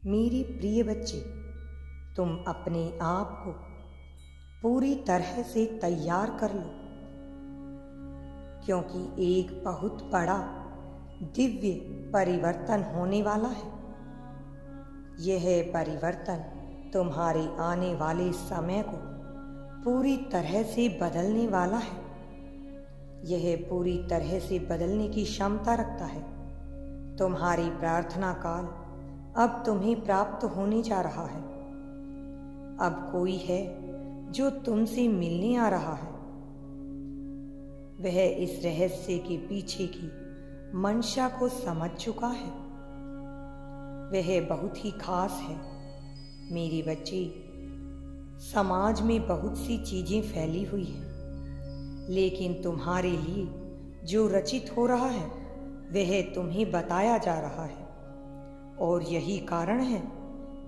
मेरे प्रिय बच्चे, तुम अपने आप को पूरी तरह से तैयार कर लो, क्योंकि एक बहुत बड़ा दिव्य परिवर्तन होने वाला है। यह परिवर्तन तुम्हारे आने वाले समय को पूरी तरह से बदलने वाला है। यह पूरी तरह से बदलने की क्षमता रखता है। तुम्हारी प्रार्थना काल अब तुम्हें प्राप्त होने जा रहा है। अब कोई है जो तुमसे मिलने आ रहा है। वह इस रहस्य के पीछे की मंशा को समझ चुका है। वह बहुत ही खास है। मेरे बच्चे, समाज में बहुत सी चीजें फैली हुई हैं, लेकिन तुम्हारे लिए जो रचित हो रहा है वह तुम्हें बताया जा रहा है। और यही कारण है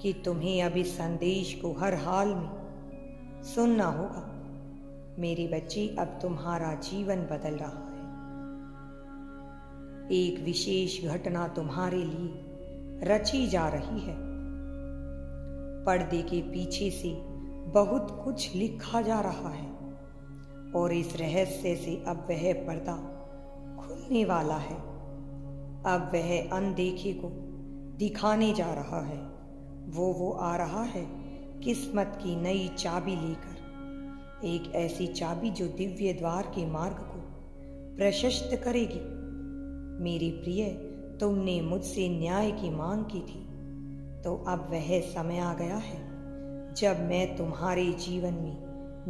कि तुम्हें अब इस संदेश को हर हाल में सुनना होगा। मेरे बच्चे, अब तुम्हारा जीवन बदल रहा है। एक विशेष घटना तुम्हारे लिए रची जा रही है। पर्दे के पीछे से बहुत कुछ लिखा जा रहा है और इस रहस्य से अब वह पर्दा खुलने वाला है। अब वह अनदेखे को दिखाने जा रहा है। वो आ रहा है किस्मत की नई चाबी लेकर, एक ऐसी चाबी जो दिव्य द्वार के मार्ग को प्रशस्त करेगी। मेरी प्रिय, तुमने मुझसे न्याय की मांग की थी, तो अब वह समय आ गया है जब मैं तुम्हारे जीवन में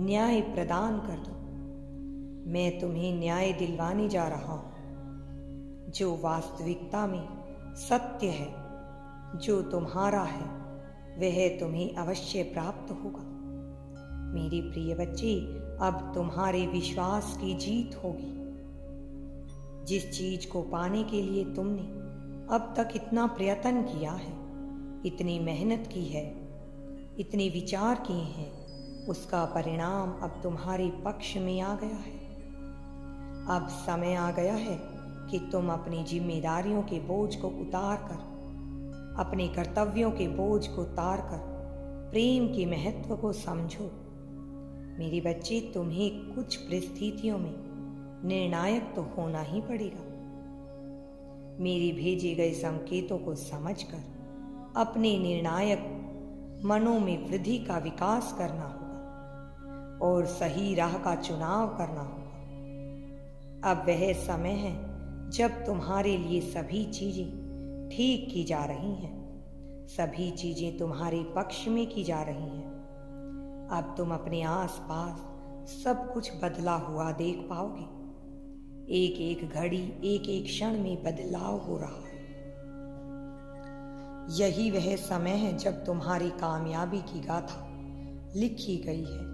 न्याय प्रदान कर दूं। मैं तुम्हें न्याय दिलवाने जा रहा हूं, जो वास्तविकता में सत्य है। जो तुम्हारा है वह तुम्हें अवश्य प्राप्त होगा। मेरे प्रिय बच्चे, अब तुम्हारे विश्वास की जीत होगी। जिस चीज को पाने के लिए तुमने अब तक इतना प्रयत्न किया है, इतनी मेहनत की है, इतने विचार किए हैं, उसका परिणाम अब तुम्हारे पक्ष में आ गया है। अब समय आ गया है कि तुम अपनी जिम्मेदारियों के बोझ को उतार कर, अपने कर्तव्यों के बोझ को उतार कर प्रेम के महत्व को समझो। मेरे बच्चे, तुम्हें कुछ परिस्थितियों में निर्णायक तो होना ही पड़ेगा। मेरे भेजे गए संकेतों को समझकर अपने निर्णायक मनों में वृद्धि का विकास करना होगा और सही राह का चुनाव करना होगा। अब वह समय है जब तुम्हारे लिए सभी चीजें ठीक की जा रही हैं, सभी चीजें तुम्हारे पक्ष में की जा रही हैं। अब तुम अपने आसपास सब कुछ बदला हुआ देख पाओगे। एक एक घड़ी, एक एक क्षण में बदलाव हो रहा है। यही वह समय है जब तुम्हारी कामयाबी की गाथा लिखी गई है।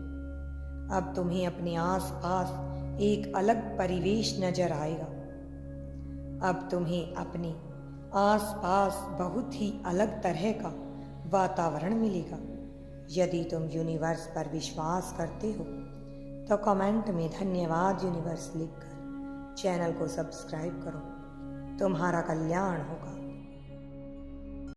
अब तुम्हें अपने आसपास एक अलग परिवेश नजर आएगा। अब तुम्हें अपने आसपास बहुत ही अलग तरह का वातावरण मिलेगा। यदि तुम यूनिवर्स पर विश्वास करते हो तो कमेंट में धन्यवाद यूनिवर्स लिखकर चैनल को सब्सक्राइब करो। तुम्हारा कल्याण होगा।